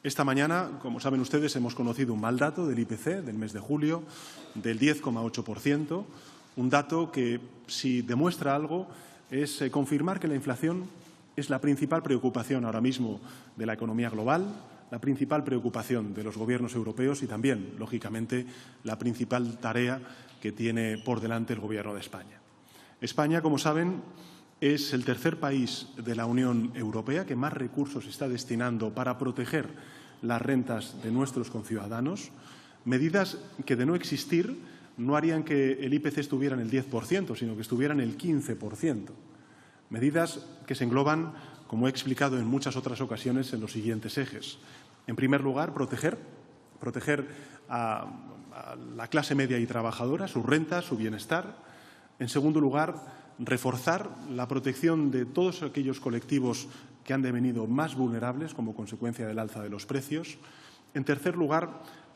Esta mañana, como saben ustedes, hemos conocido un mal dato del IPC del mes de julio, del 10,8%, un dato que, si demuestra algo, es confirmar que la inflación es la principal preocupación ahora mismo de la economía global, la principal preocupación de los gobiernos europeos y también, lógicamente, la principal tarea que tiene por delante el Gobierno de España. España, como saben, es el tercer país de la Unión Europea que más recursos está destinando para proteger las rentas de nuestros conciudadanos, medidas que, de no existir, no harían que el IPC estuviera en el 10%, sino que estuviera en el 15%. Medidas que se engloban, como he explicado en muchas otras ocasiones, en los siguientes ejes. En primer lugar, proteger a la clase media y trabajadora, sus rentas, su bienestar. En segundo lugar, reforzar la protección de todos aquellos colectivos que han devenido más vulnerables como consecuencia del alza de los precios. En tercer lugar,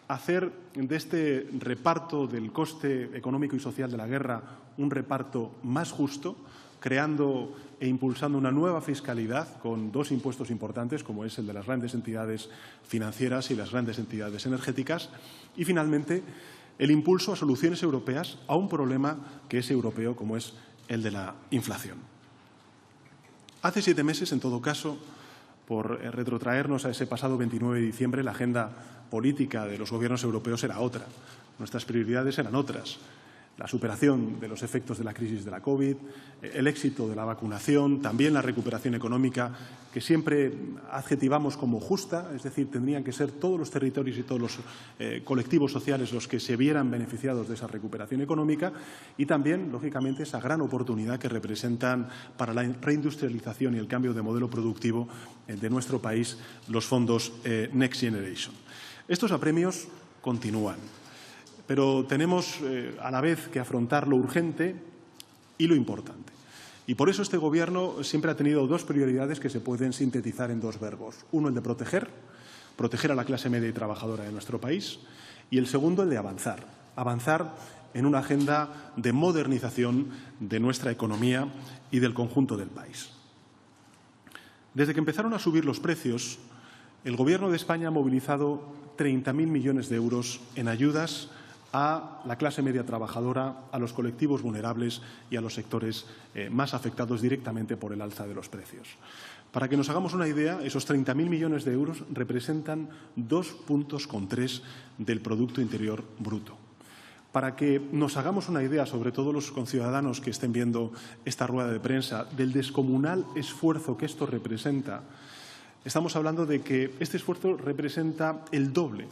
hacer de este reparto del coste económico y social de la guerra un reparto más justo, creando e impulsando una nueva fiscalidad con dos impuestos importantes, como es el de las grandes entidades financieras y las grandes entidades energéticas. Y, finalmente, el impulso a soluciones europeas a un problema que es europeo, como es el de la inflación. Hace 7 meses, en todo caso, por retrotraernos a ese pasado 29 de diciembre, la agenda política de los gobiernos europeos era otra. Nuestras prioridades eran otras. La superación de los efectos de la crisis de la COVID, el éxito de la vacunación, también la recuperación económica, que siempre adjetivamos como justa, es decir, tendrían que ser todos los territorios y todos los colectivos sociales los que se vieran beneficiados de esa recuperación económica, y también, lógicamente, esa gran oportunidad que representan para la reindustrialización y el cambio de modelo productivo de nuestro país los fondos Next Generation. Estos apremios continúan. Pero tenemos a la vez que afrontar lo urgente y lo importante. Y por eso este Gobierno siempre ha tenido dos prioridades que se pueden sintetizar en dos verbos. Uno, el de proteger a la clase media y trabajadora de nuestro país. Y el segundo, el de avanzar en una agenda de modernización de nuestra economía y del conjunto del país. Desde que empezaron a subir los precios, el Gobierno de España ha movilizado 30.000 millones de euros en ayudas a la clase media trabajadora, a los colectivos vulnerables y a los sectores más afectados directamente por el alza de los precios. Para que nos hagamos una idea, esos 30.000 millones de euros representan 2,3 puntos del Producto Interior Bruto. Para que nos hagamos una idea, sobre todo los conciudadanos que estén viendo esta rueda de prensa, del descomunal esfuerzo que esto representa, estamos hablando de que este esfuerzo representa el doble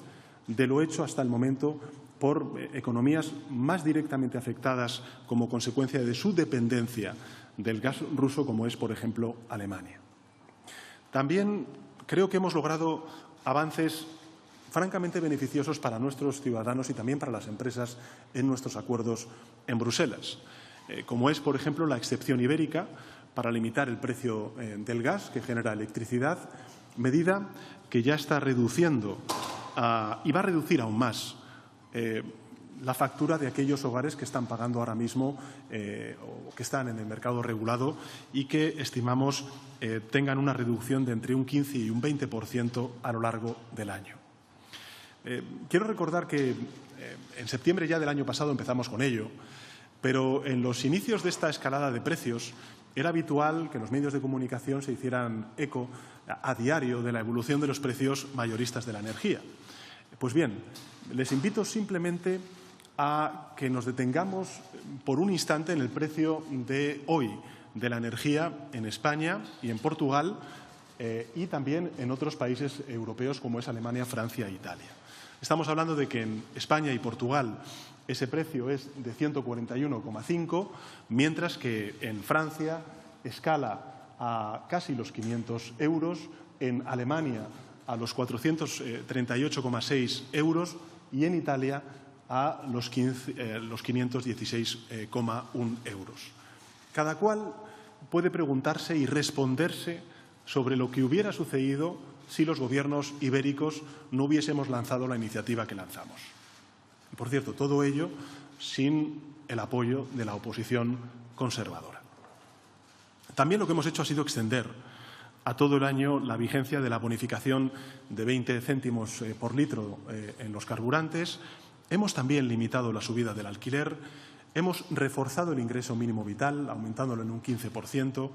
de lo hecho hasta el momento por economías más directamente afectadas como consecuencia de su dependencia del gas ruso, como es, por ejemplo, Alemania. También creo que hemos logrado avances francamente beneficiosos para nuestros ciudadanos y también para las empresas en nuestros acuerdos en Bruselas, como es, por ejemplo, la excepción ibérica para limitar el precio del gas que genera electricidad, medida que ya está reduciendo y va a reducir aún más la factura de aquellos hogares que están pagando ahora mismo o que están en el mercado regulado y que estimamos tengan una reducción de entre un 15 y un 20% a lo largo del año. Quiero recordar que en septiembre ya del año pasado empezamos con ello, pero en los inicios de esta escalada de precios era habitual que los medios de comunicación se hicieran eco a diario de la evolución de los precios mayoristas de la energía. Pues bien, les invito simplemente a que nos detengamos por un instante en el precio de hoy de la energía en España y en Portugal y también en otros países europeos como es Alemania, Francia e Italia. Estamos hablando de que en España y Portugal ese precio es de 141,5, mientras que en Francia escala a casi los 500 euros, en Alemania a los 438,6 euros y en Italia a los 516,1 euros. Cada cual puede preguntarse y responderse sobre lo que hubiera sucedido si los gobiernos ibéricos no hubiésemos lanzado la iniciativa que lanzamos. Y, por cierto, todo ello sin el apoyo de la oposición conservadora. También lo que hemos hecho ha sido extender a todo el año la vigencia de la bonificación de 20 céntimos por litro en los carburantes. Hemos también limitado la subida del alquiler. Hemos reforzado el ingreso mínimo vital, aumentándolo en un 15%.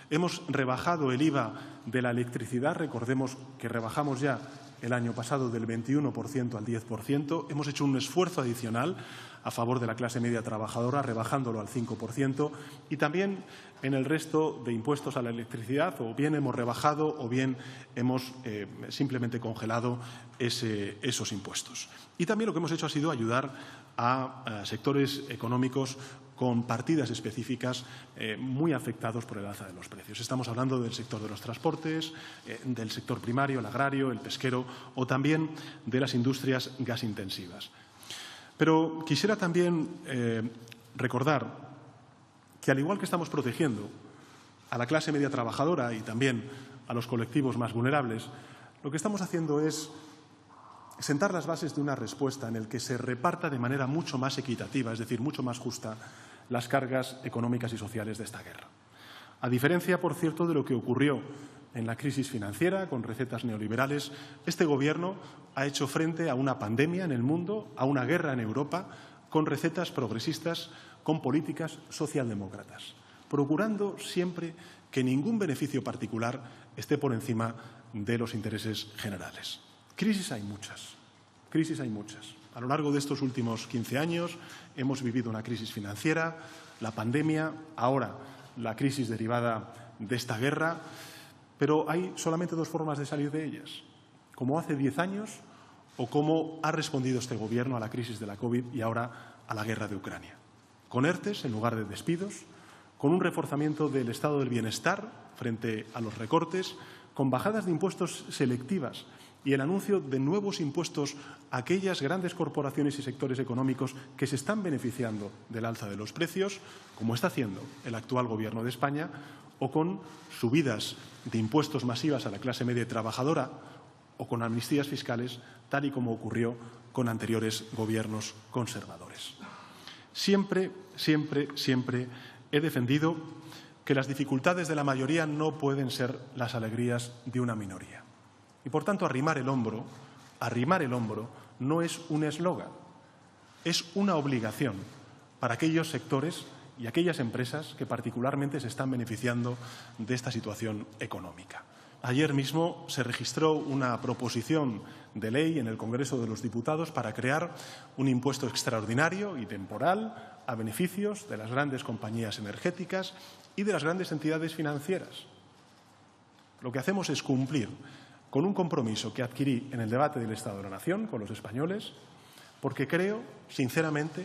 Hemos rebajado el IVA de la electricidad. Recordemos que rebajamos ya el año pasado del 21% al 10%. Hemos hecho un esfuerzo adicional a favor de la clase media trabajadora, rebajándolo al 5%. Y también en el resto de impuestos a la electricidad, o bien hemos rebajado o bien hemos simplemente congelado esos impuestos. Y también lo que hemos hecho ha sido ayudar a sectores económicos con partidas específicas muy afectados por el alza de los precios. Estamos hablando del sector de los transportes, del sector primario, el agrario, el pesquero o también de las industrias gasintensivas. Pero quisiera también recordar que, al igual que estamos protegiendo a la clase media trabajadora y también a los colectivos más vulnerables, lo que estamos haciendo es sentar las bases de una respuesta en la que se reparta de manera mucho más equitativa, es decir, mucho más justa, las cargas económicas y sociales de esta guerra. A diferencia, por cierto, de lo que ocurrió en la crisis financiera con recetas neoliberales, este Gobierno ha hecho frente a una pandemia en el mundo, a una guerra en Europa, con recetas progresistas, con políticas socialdemócratas, procurando siempre que ningún beneficio particular esté por encima de los intereses generales. Crisis hay muchas. A lo largo de estos últimos 15 años hemos vivido una crisis financiera, la pandemia, ahora la crisis derivada de esta guerra, pero hay solamente dos formas de salir de ellas, como hace 10 años o como ha respondido este Gobierno a la crisis de la COVID y ahora a la guerra de Ucrania. Con ERTEs en lugar de despidos, con un reforzamiento del estado del bienestar frente a los recortes, con bajadas de impuestos selectivas y el anuncio de nuevos impuestos a aquellas grandes corporaciones y sectores económicos que se están beneficiando del alza de los precios, como está haciendo el actual Gobierno de España, o con subidas de impuestos masivas a la clase media y trabajadora, o con amnistías fiscales, tal y como ocurrió con anteriores gobiernos conservadores. Siempre he defendido que las dificultades de la mayoría no pueden ser las alegrías de una minoría. Y, por tanto, arrimar el hombro no es un eslogan, es una obligación para aquellos sectores y aquellas empresas que particularmente se están beneficiando de esta situación económica. Ayer mismo se registró una proposición de ley en el Congreso de los Diputados para crear un impuesto extraordinario y temporal a beneficios de las grandes compañías energéticas y de las grandes entidades financieras. Lo que hacemos es cumplir con un compromiso que adquirí en el debate del Estado de la Nación con los españoles, porque creo, sinceramente,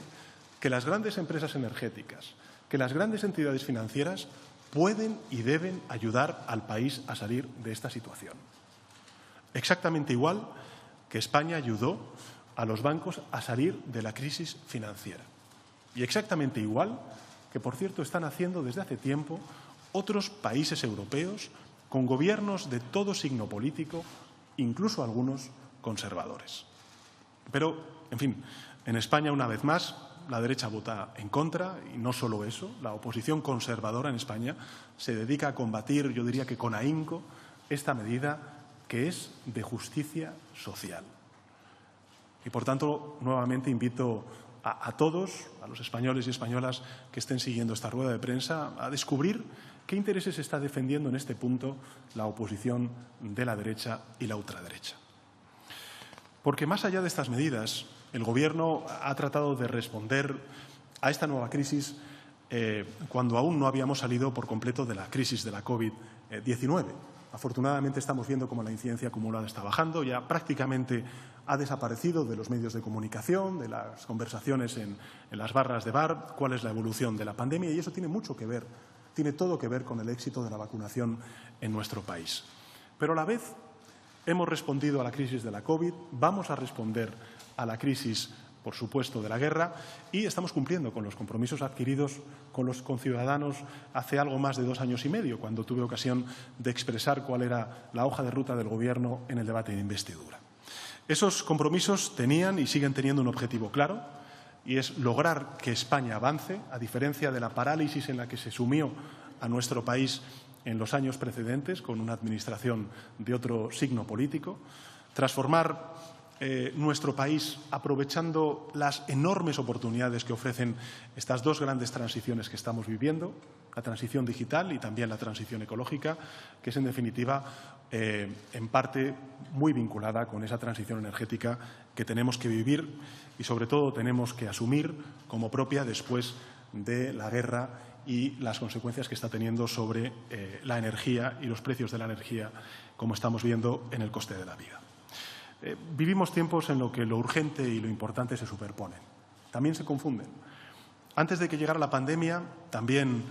que las grandes empresas energéticas, que las grandes entidades financieras pueden y deben ayudar al país a salir de esta situación. Exactamente igual que España ayudó a los bancos a salir de la crisis financiera. Y exactamente igual que, por cierto, están haciendo desde hace tiempo otros países europeos con gobiernos de todo signo político, incluso algunos conservadores. Pero, en fin, en España, una vez más, la derecha vota en contra y no solo eso, la oposición conservadora en España se dedica a combatir, yo diría que con ahínco, esta medida que es de justicia social. Y, por tanto, nuevamente invito a todos, a los españoles y españolas que estén siguiendo esta rueda de prensa, a descubrir qué intereses está defendiendo en este punto la oposición de la derecha y la ultraderecha. Porque más allá de estas medidas, el Gobierno ha tratado de responder a esta nueva crisis cuando aún no habíamos salido por completo de la crisis de la COVID-19. Afortunadamente estamos viendo cómo la incidencia acumulada está bajando, ya prácticamente ha desaparecido de los medios de comunicación, de las conversaciones en las barras de bar, cuál es la evolución de la pandemia, y eso tiene mucho que ver, tiene todo que ver con el éxito de la vacunación en nuestro país. Pero a la vez hemos respondido a la crisis de la COVID, vamos a responder a la crisis, por supuesto, de la guerra y estamos cumpliendo con los compromisos adquiridos con los conciudadanos hace algo más de 2 años y medio, cuando tuve ocasión de expresar cuál era la hoja de ruta del Gobierno en el debate de investidura. Esos compromisos tenían y siguen teniendo un objetivo claro, y es lograr que España avance, a diferencia de la parálisis en la que se sumió a nuestro país en los años precedentes con una administración de otro signo político, transformar nuestro país aprovechando las enormes oportunidades que ofrecen estas dos grandes transiciones que estamos viviendo, la transición digital y también la transición ecológica, que es en definitiva en parte muy vinculada con esa transición energética que tenemos que vivir y sobre todo tenemos que asumir como propia después de la guerra y las consecuencias que está teniendo sobre la energía y los precios de la energía, como estamos viendo en el coste de la vida. Vivimos tiempos en los que lo urgente y lo importante se superponen. También se confunden. Antes de que llegara la pandemia, también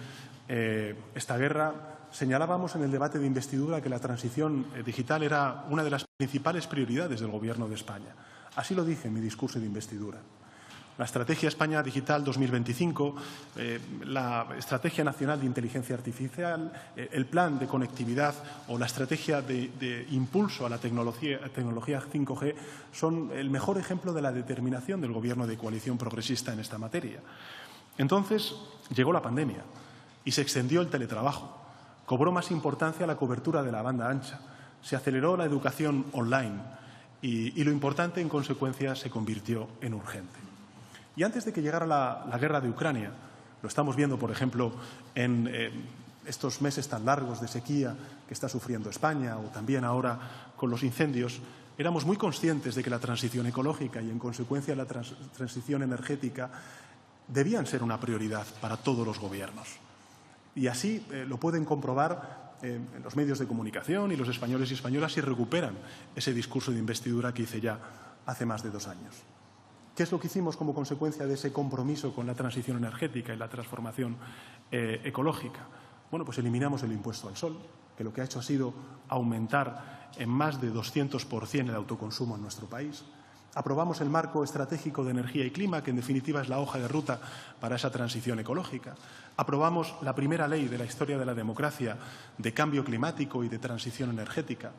esta guerra, señalábamos en el debate de investidura que la transición digital era una de las principales prioridades del Gobierno de España. Así lo dije en mi discurso de investidura. La Estrategia España Digital 2025, la Estrategia Nacional de Inteligencia Artificial, el Plan de Conectividad o la Estrategia de Impulso a la tecnología 5G son el mejor ejemplo de la determinación del Gobierno de coalición progresista en esta materia. Entonces llegó la pandemia y se extendió el teletrabajo. Cobró más importancia la cobertura de la banda ancha. Se aceleró la educación online y lo importante, en consecuencia, se convirtió en urgente. Y antes de que llegara la guerra de Ucrania, lo estamos viendo, por ejemplo, en estos meses tan largos de sequía que está sufriendo España o también ahora con los incendios, éramos muy conscientes de que la transición ecológica y, en consecuencia, la transición energética debían ser una prioridad para todos los gobiernos. Y así lo pueden comprobar en los medios de comunicación y los españoles y españolas si recuperan ese discurso de investidura que hice ya hace más de 2 años. ¿Qué es lo que hicimos como consecuencia de ese compromiso con la transición energética y la transformación ecológica? Bueno, pues eliminamos el impuesto al sol, que lo que ha hecho ha sido aumentar en más de 200% el autoconsumo en nuestro país. Aprobamos el marco estratégico de energía y clima, que en definitiva es la hoja de ruta para esa transición ecológica. Aprobamos la primera ley de la historia de la democracia de cambio climático y de transición energética.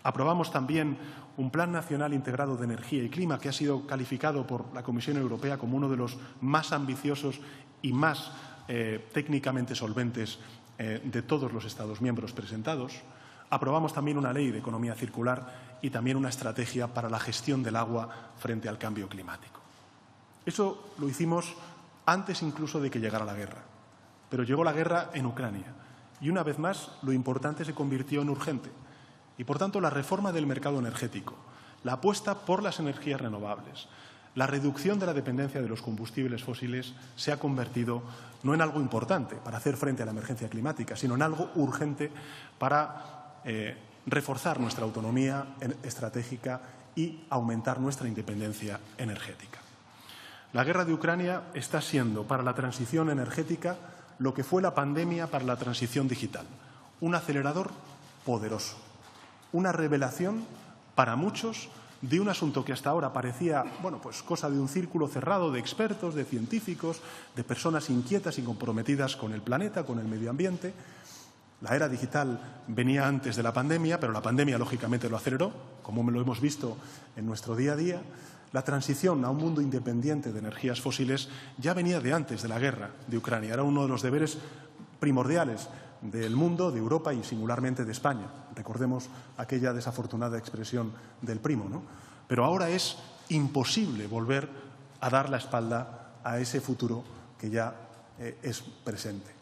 Aprobamos también un Plan Nacional Integrado de Energía y Clima, que ha sido calificado por la Comisión Europea como uno de los más ambiciosos y más técnicamente solventes de todos los Estados miembros presentados. Aprobamos también una ley de economía circular y también una estrategia para la gestión del agua frente al cambio climático. Eso lo hicimos antes incluso de que llegara la guerra. Pero llegó la guerra en Ucrania y, una vez más, lo importante se convirtió en urgente. Y, por tanto, la reforma del mercado energético, la apuesta por las energías renovables, la reducción de la dependencia de los combustibles fósiles se ha convertido no en algo importante para hacer frente a la emergencia climática, sino en algo urgente para reforzar nuestra autonomía estratégica y aumentar nuestra independencia energética. La guerra de Ucrania está siendo para la transición energética lo que fue la pandemia para la transición digital, un acelerador poderoso, una revelación para muchos de un asunto que hasta ahora parecía, bueno, pues cosa de un círculo cerrado de expertos, de científicos, de personas inquietas y comprometidas con el planeta, con el medio ambiente. La era digital venía antes de la pandemia, pero la pandemia lógicamente lo aceleró, como lo hemos visto en nuestro día a día. La transición a un mundo independiente de energías fósiles ya venía de antes de la guerra de Ucrania. Era uno de los deberes primordiales del mundo, de Europa y singularmente de España. Recordemos aquella desafortunada expresión del primo, ¿no? Pero ahora es imposible volver a dar la espalda a ese futuro que ya es presente.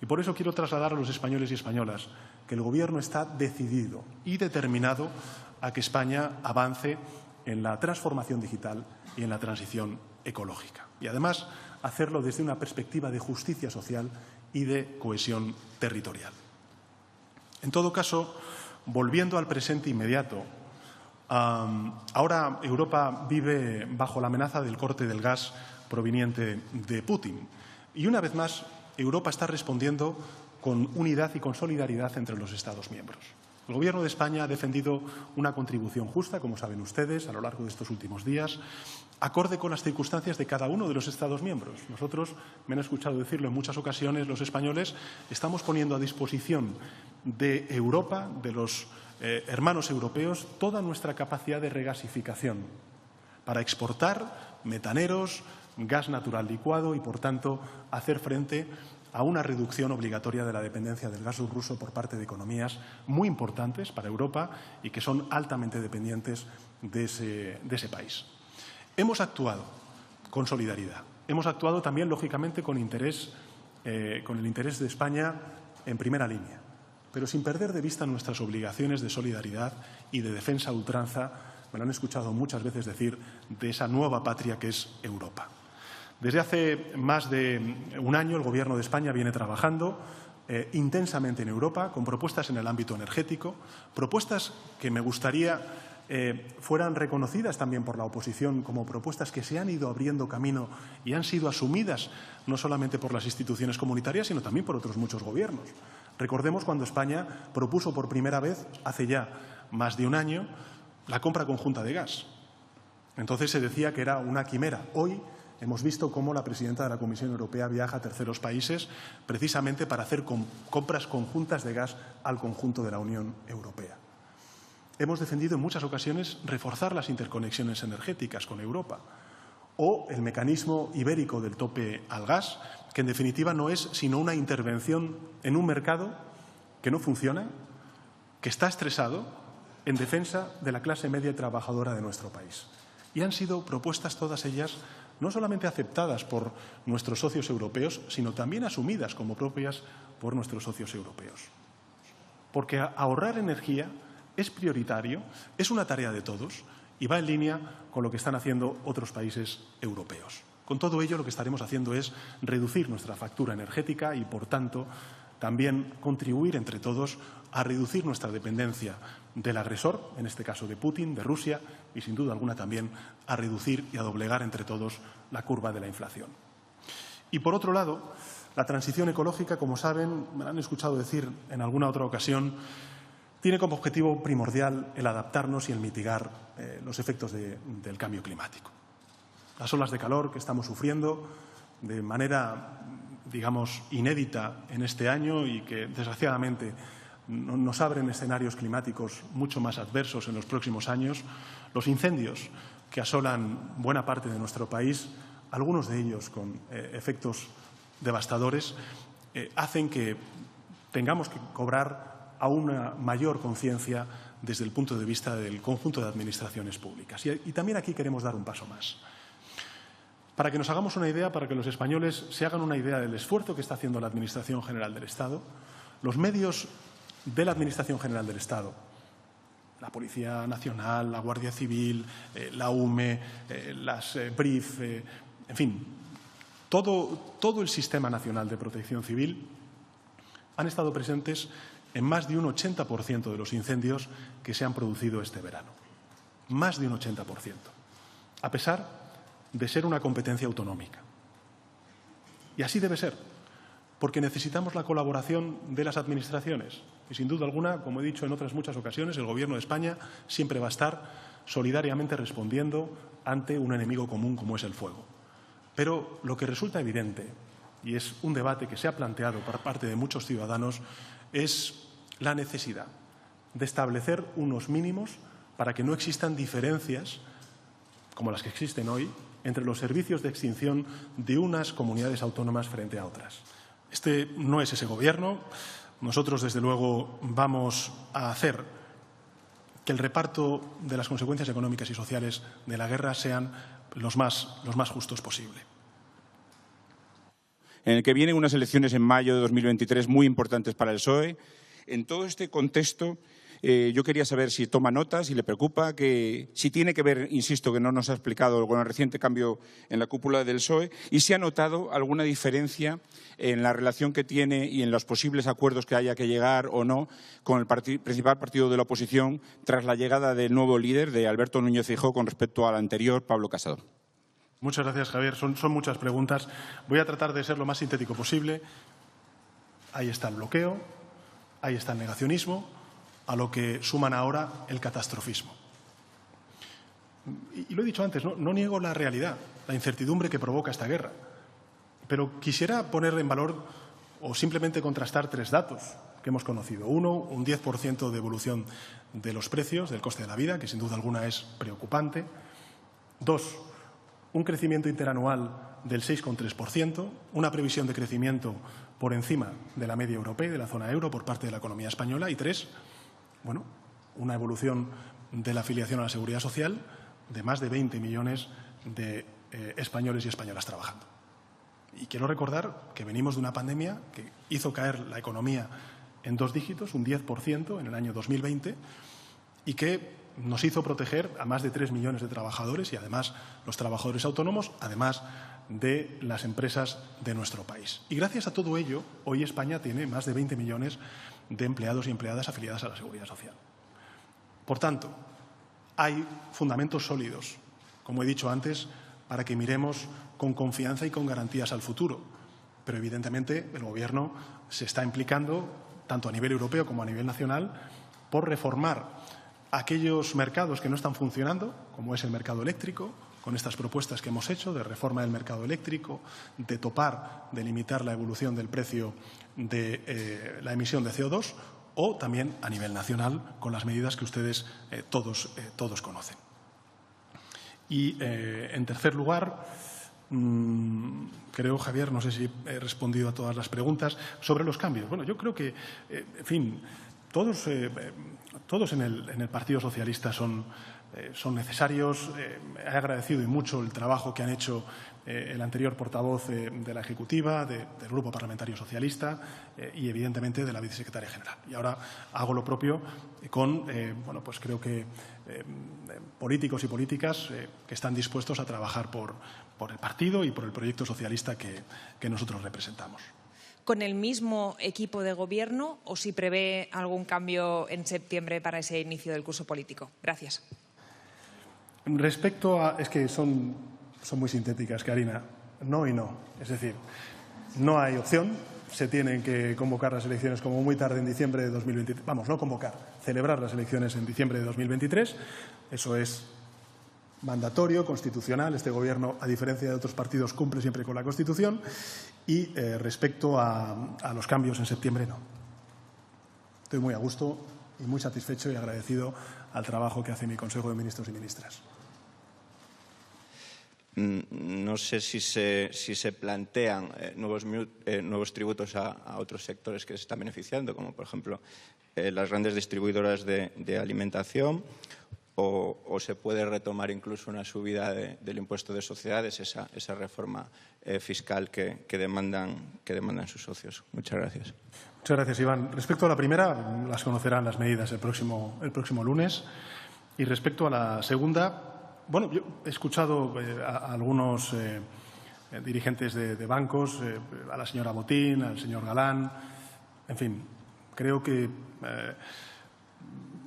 Y por eso quiero trasladar a los españoles y españolas que el Gobierno está decidido y determinado a que España avance en la transformación digital y en la transición ecológica. Y además hacerlo desde una perspectiva de justicia social y de cohesión territorial. En todo caso, volviendo al presente inmediato, ahora Europa vive bajo la amenaza del corte del gas proveniente de Putin. Y una vez más, Europa está respondiendo con unidad y con solidaridad entre los Estados miembros. El Gobierno de España ha defendido una contribución justa, como saben ustedes, a lo largo de estos últimos días, acorde con las circunstancias de cada uno de los Estados miembros. Nosotros, me han escuchado decirlo en muchas ocasiones, los españoles estamos poniendo a disposición de Europa, de los hermanos europeos, toda nuestra capacidad de regasificación para exportar metaneros, gas natural licuado y, por tanto, hacer frente a una reducción obligatoria de la dependencia del gas ruso por parte de economías muy importantes para Europa y que son altamente dependientes de ese país. Hemos actuado con solidaridad. Hemos actuado también, lógicamente, con el interés de España en primera línea, pero sin perder de vista nuestras obligaciones de solidaridad y de defensa a ultranza, me lo han escuchado muchas veces decir, de esa nueva patria que es Europa. Desde hace más de un año el Gobierno de España viene trabajando intensamente en Europa con propuestas en el ámbito energético, propuestas que me gustaría fueran reconocidas también por la oposición como propuestas que se han ido abriendo camino y han sido asumidas no solamente por las instituciones comunitarias, sino también por otros muchos gobiernos. Recordemos cuando España propuso por primera vez, hace ya más de un año, la compra conjunta de gas. Entonces se decía que era una quimera. Hoy hemos visto cómo la presidenta de la Comisión Europea viaja a terceros países precisamente para hacer compras conjuntas de gas al conjunto de la Unión Europea. Hemos defendido en muchas ocasiones reforzar las interconexiones energéticas con Europa o el mecanismo ibérico del tope al gas, que en definitiva no es sino una intervención en un mercado que no funciona, que está estresado, en defensa de la clase media y trabajadora de nuestro país. Y han sido propuestas todas ellas no solamente aceptadas por nuestros socios europeos, sino también asumidas como propias por nuestros socios europeos. Porque ahorrar energía es prioritario, es una tarea de todos y va en línea con lo que están haciendo otros países europeos. Con todo ello, lo que estaremos haciendo es reducir nuestra factura energética y, por tanto, también contribuir entre todos a reducir nuestra dependencia del agresor, en este caso de Putin, de Rusia, y sin duda alguna también a reducir y a doblegar entre todos la curva de la inflación. Y por otro lado, la transición ecológica, como saben, me la han escuchado decir en alguna otra ocasión, tiene como objetivo primordial el adaptarnos y el mitigar los efectos del cambio climático. Las olas de calor que estamos sufriendo de manera, digamos, inédita en este año y que, desgraciadamente, nos abren escenarios climáticos mucho más adversos en los próximos años, los incendios que asolan buena parte de nuestro país, algunos de ellos con efectos devastadores, hacen que tengamos que cobrar a una mayor conciencia desde el punto de vista del conjunto de administraciones públicas. Y también aquí queremos dar un paso más. Para que nos hagamos una idea, para que los españoles se hagan una idea del esfuerzo que está haciendo la Administración General del Estado, los medios de la Administración General del Estado, la Policía Nacional, la Guardia Civil, la UME, las BRIF, en fin, todo el Sistema Nacional de Protección Civil han estado presentes en más de un 80% de los incendios que se han producido este verano. Más de un 80%. A pesar de ser una competencia autonómica. Y así debe ser, porque necesitamos la colaboración de las administraciones. Y sin duda alguna, como he dicho en otras muchas ocasiones, el Gobierno de España siempre va a estar solidariamente respondiendo ante un enemigo común como es el fuego. Pero lo que resulta evidente, y es un debate que se ha planteado por parte de muchos ciudadanos, es la necesidad de establecer unos mínimos para que no existan diferencias, como las que existen hoy, entre los servicios de extinción de unas comunidades autónomas frente a otras. Este no es ese Gobierno. Nosotros, desde luego, vamos a hacer que el reparto de las consecuencias económicas y sociales de la guerra sean los más justos posible. En el que vienen unas elecciones en mayo de 2023 muy importantes para el PSOE. En todo este contexto, yo quería saber si toma notas, si le preocupa, si tiene que ver, insisto, que no nos ha explicado con el reciente cambio en la cúpula del PSOE, y si ha notado alguna diferencia en la relación que tiene y en los posibles acuerdos que haya que llegar o no con el principal partido de la oposición tras la llegada del nuevo líder, de Alberto Núñez Feijóo, con respecto al anterior, Pablo Casado. Muchas gracias, Javier. Son muchas preguntas. Voy a tratar de ser lo más sintético posible. Ahí está el bloqueo, ahí está el negacionismo, a lo que suman ahora el catastrofismo. Y lo he dicho antes, no niego la realidad, la incertidumbre que provoca esta guerra. Pero quisiera poner en valor o simplemente contrastar tres datos que hemos conocido. Uno, un 10% de evolución de los precios, del coste de la vida, que sin duda alguna es preocupante. Dos, un crecimiento interanual del 6,3%, una previsión de crecimiento por encima de la media europea y de la zona euro por parte de la economía española. Y 3, bueno, una evolución de la afiliación a la Seguridad Social de más de 20 millones de españoles y españolas trabajando. Y quiero recordar que venimos de una pandemia que hizo caer la economía en 2 dígitos, un 10% en el año 2020, y que nos hizo proteger a más de 3 millones de trabajadores y, además, los trabajadores autónomos, además de las empresas de nuestro país. Y gracias a todo ello, hoy España tiene más de 20 millones de empleados y empleadas afiliadas a la Seguridad Social. Por tanto, hay fundamentos sólidos, como he dicho antes, para que miremos con confianza y con garantías al futuro. Pero, evidentemente, el Gobierno se está implicando, tanto a nivel europeo como a nivel nacional, por reformar aquellos mercados que no están funcionando, como es el mercado eléctrico, con estas propuestas que hemos hecho de reforma del mercado eléctrico, de topar, de limitar la evolución del precio de la emisión de CO2, o también a nivel nacional con las medidas que ustedes todos conocen. Y, en tercer lugar, creo, Javier, no sé si he respondido a todas las preguntas sobre los cambios. Bueno, yo creo que, en fin, todos en el Partido Socialista son necesarios. He agradecido y mucho el trabajo que han hecho el anterior portavoz de la Ejecutiva, del Grupo Parlamentario Socialista y, evidentemente, de la Vicesecretaria General. Y ahora hago lo propio con, bueno, pues creo que políticos y políticas que están dispuestos a trabajar por el partido y por el proyecto socialista que nosotros representamos. ¿Con el mismo equipo de gobierno o si prevé algún cambio en septiembre para ese inicio del curso político? Gracias. Respecto a… Es que son muy sintéticas, Karina. No y no. Es decir, no hay opción. Se tienen que convocar las elecciones como muy tarde en diciembre de 2023. Vamos, no convocar, celebrar las elecciones en diciembre de 2023. Eso es mandatorio, constitucional. Este Gobierno, a diferencia de otros partidos, cumple siempre con la Constitución. Y respecto a los cambios en septiembre, no. Estoy muy a gusto y muy satisfecho y agradecido al trabajo que hace mi Consejo de Ministros y Ministras. No sé si se plantean nuevos tributos a otros sectores que se están beneficiando, como por ejemplo las grandes distribuidoras de alimentación, o se puede retomar incluso una subida del impuesto de sociedades, esa reforma fiscal que demandan sus socios. Muchas gracias. Muchas gracias, Iván. Respecto a la primera, las conocerán las medidas el próximo lunes. Y respecto a la segunda, bueno, yo he escuchado a algunos dirigentes de bancos, a la señora Botín, al señor Galán. En fin, creo que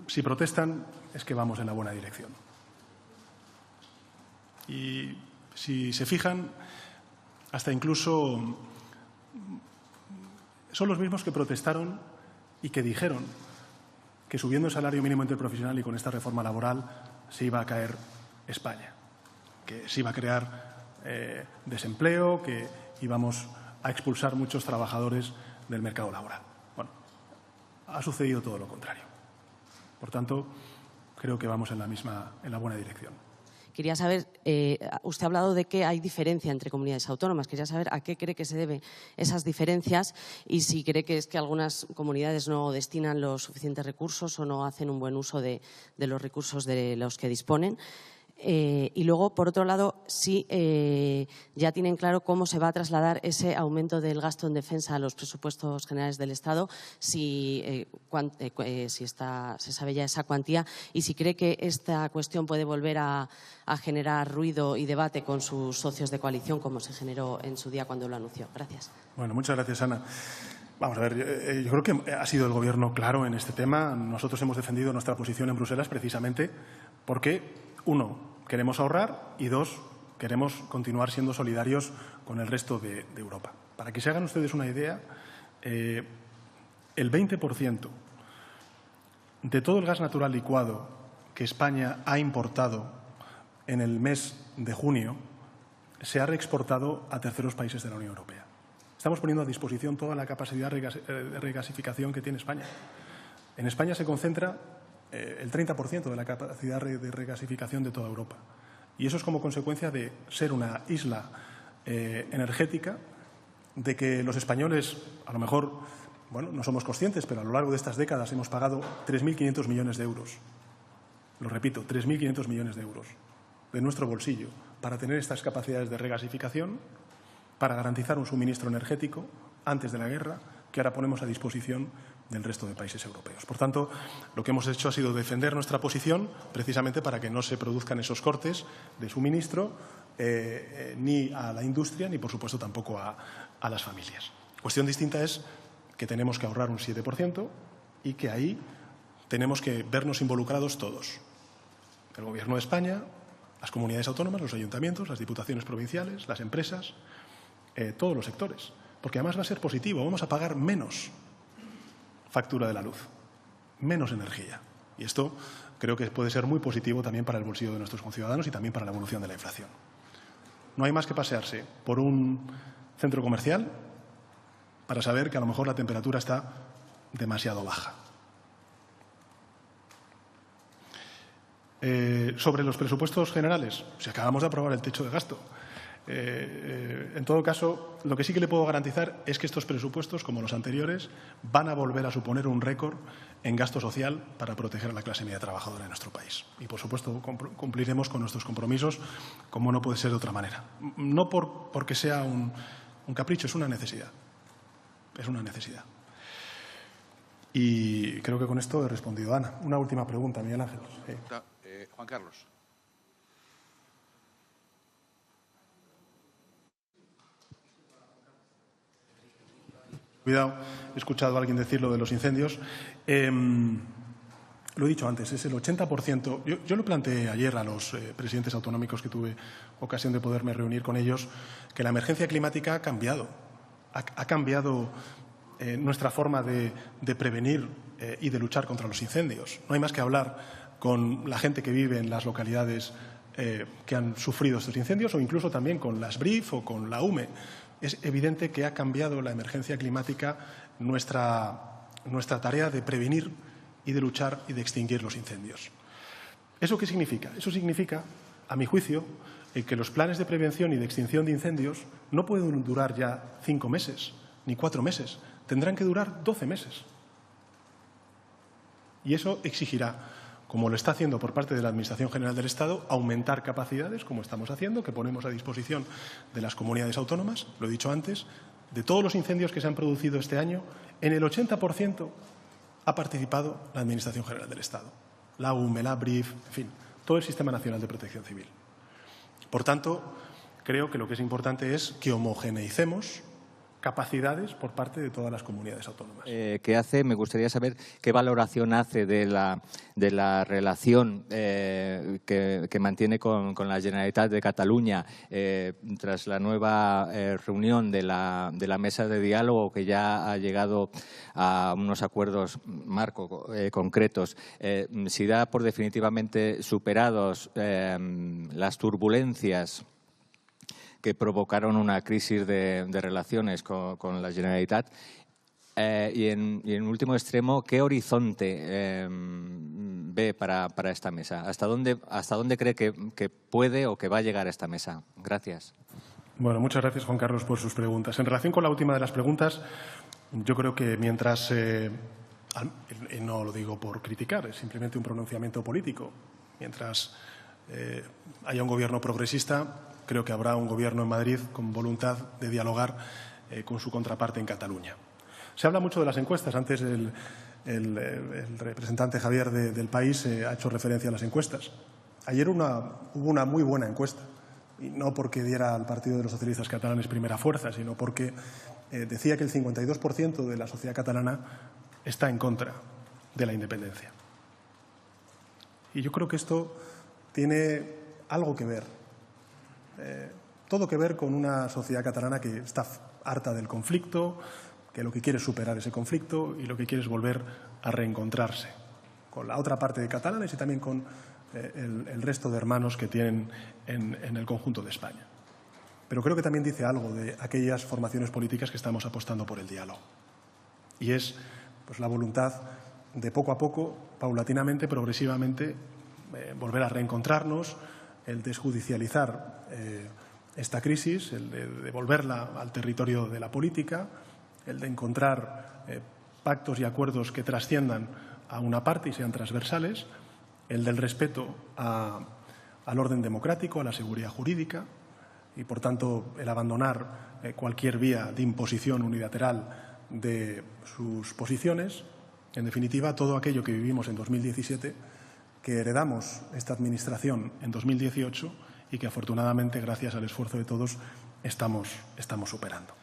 si protestan es que vamos en la buena dirección. Y si se fijan, hasta incluso son los mismos que protestaron y que dijeron que subiendo el salario mínimo interprofesional y con esta reforma laboral se iba a caer España, que se iba a crear desempleo, que íbamos a expulsar muchos trabajadores del mercado laboral. Bueno, ha sucedido todo lo contrario. Por tanto, creo que vamos en la buena dirección. Quería saber, usted ha hablado de que hay diferencia entre comunidades autónomas. Quería saber a qué cree que se deben esas diferencias y si cree que es que algunas comunidades no destinan los suficientes recursos o no hacen un buen uso de los recursos de los que disponen. Y luego, por otro lado, si ya tienen claro cómo se va a trasladar ese aumento del gasto en defensa a los presupuestos generales del Estado, si se sabe ya esa cuantía y si cree que esta cuestión puede volver a generar ruido y debate con sus socios de coalición, como se generó en su día cuando lo anunció. Gracias. Bueno, muchas gracias, Ana. Vamos a ver, yo creo que ha sido el Gobierno claro en este tema. Nosotros hemos defendido nuestra posición en Bruselas precisamente porque, uno, queremos ahorrar y, dos, queremos continuar siendo solidarios con el resto de Europa. Para que se hagan ustedes una idea, el 20% de todo el gas natural licuado que España ha importado en el mes de junio se ha reexportado a terceros países de la Unión Europea. Estamos poniendo a disposición toda la capacidad de regasificación que tiene España. En España se concentra el 30% de la capacidad de regasificación de toda Europa. Y eso es como consecuencia de ser una isla energética, de que los españoles, a lo mejor, bueno, no somos conscientes, pero a lo largo de estas décadas hemos pagado 3.500 millones de euros. Lo repito, 3.500 millones de euros de nuestro bolsillo para tener estas capacidades de regasificación, para garantizar un suministro energético antes de la guerra, que ahora ponemos a disposición del resto de países europeos. Por tanto, lo que hemos hecho ha sido defender nuestra posición precisamente para que no se produzcan esos cortes de suministro ni a la industria ni, por supuesto, tampoco a las familias. Cuestión distinta es que tenemos que ahorrar un 7% y que ahí tenemos que vernos involucrados todos. El Gobierno de España, las comunidades autónomas, los ayuntamientos, las diputaciones provinciales, las empresas, todos los sectores. Porque además va a ser positivo, vamos a pagar menos factura de la luz, menos energía. Y esto creo que puede ser muy positivo también para el bolsillo de nuestros conciudadanos y también para la evolución de la inflación. No hay más que pasearse por un centro comercial para saber que a lo mejor la temperatura está demasiado baja. Sobre los presupuestos generales, si acabamos de aprobar el techo de gasto. En todo caso, lo que sí que le puedo garantizar es que estos presupuestos, como los anteriores, van a volver a suponer un récord en gasto social para proteger a la clase media trabajadora de nuestro país. Y, por supuesto, cumpliremos con nuestros compromisos, como no puede ser de otra manera. No porque sea un capricho, es una necesidad. Es una necesidad. Y creo que con esto he respondido. Ana, una última pregunta, Miguel Ángel. Sí. Juan Carlos. Cuidado, he escuchado a alguien decir lo de los incendios. Lo he dicho antes, es el 80%. Yo lo planteé ayer a los presidentes autonómicos que tuve ocasión de poderme reunir con ellos, que la emergencia climática ha cambiado. Ha cambiado nuestra forma de prevenir y de luchar contra los incendios. No hay más que hablar con la gente que vive en las localidades que han sufrido estos incendios o incluso también con las BRIF o con la UME. Es evidente que ha cambiado la emergencia climática nuestra tarea de prevenir y de luchar y de extinguir los incendios. ¿Eso qué significa? Eso significa, a mi juicio, que los planes de prevención y de extinción de incendios no pueden durar ya 5 meses ni 4 meses. Tendrán que durar 12 meses. Y eso exigirá, como lo está haciendo por parte de la Administración General del Estado, aumentar capacidades, como estamos haciendo, que ponemos a disposición de las comunidades autónomas, lo he dicho antes, de todos los incendios que se han producido este año, en el 80% ha participado la Administración General del Estado, la UME, la BRIF, en fin, todo el Sistema Nacional de Protección Civil. Por tanto, creo que lo que es importante es que homogeneicemos capacidades por parte de todas las comunidades autónomas. Me gustaría saber qué valoración hace de la relación que mantiene con la Generalitat de Cataluña tras la nueva reunión de la mesa de diálogo, que ya ha llegado a unos acuerdos marco concretos. Si da por definitivamente superados las turbulencias que provocaron una crisis de relaciones con la Generalitat. Y en último extremo, ¿qué horizonte ve para esta mesa? ¿Hasta dónde cree que puede o que va a llegar a esta mesa? Gracias. Bueno, muchas gracias, Juan Carlos, por sus preguntas. En relación con la última de las preguntas, yo creo que mientras, y no lo digo por criticar, es simplemente un pronunciamiento político, mientras haya un gobierno progresista, creo que habrá un gobierno en Madrid con voluntad de dialogar con su contraparte en Cataluña. Se habla mucho de las encuestas. Antes el representante Javier del País ha hecho referencia a las encuestas. Ayer hubo una muy buena encuesta, y no porque diera al Partido de los Socialistas Catalanes primera fuerza, sino porque decía que el 52% de la sociedad catalana está en contra de la independencia. Y yo creo que esto tiene algo que ver. Todo que ver con una sociedad catalana que está harta del conflicto, que lo que quiere es superar ese conflicto y lo que quiere es volver a reencontrarse con la otra parte de catalanes y también con el resto de hermanos que tienen en el conjunto de España. Pero creo que también dice algo de aquellas formaciones políticas que estamos apostando por el diálogo. Y es pues, la voluntad de poco a poco, paulatinamente, progresivamente, volver a reencontrarnos, el desjudicializar esta crisis, el de devolverla al territorio de la política, el de encontrar pactos y acuerdos que trasciendan a una parte y sean transversales, el del respeto al orden democrático, a la seguridad jurídica y, por tanto, el abandonar cualquier vía de imposición unilateral de sus posiciones. En definitiva, todo aquello que vivimos en 2017, que heredamos esta Administración en 2018 y que, afortunadamente, gracias al esfuerzo de todos, estamos superando.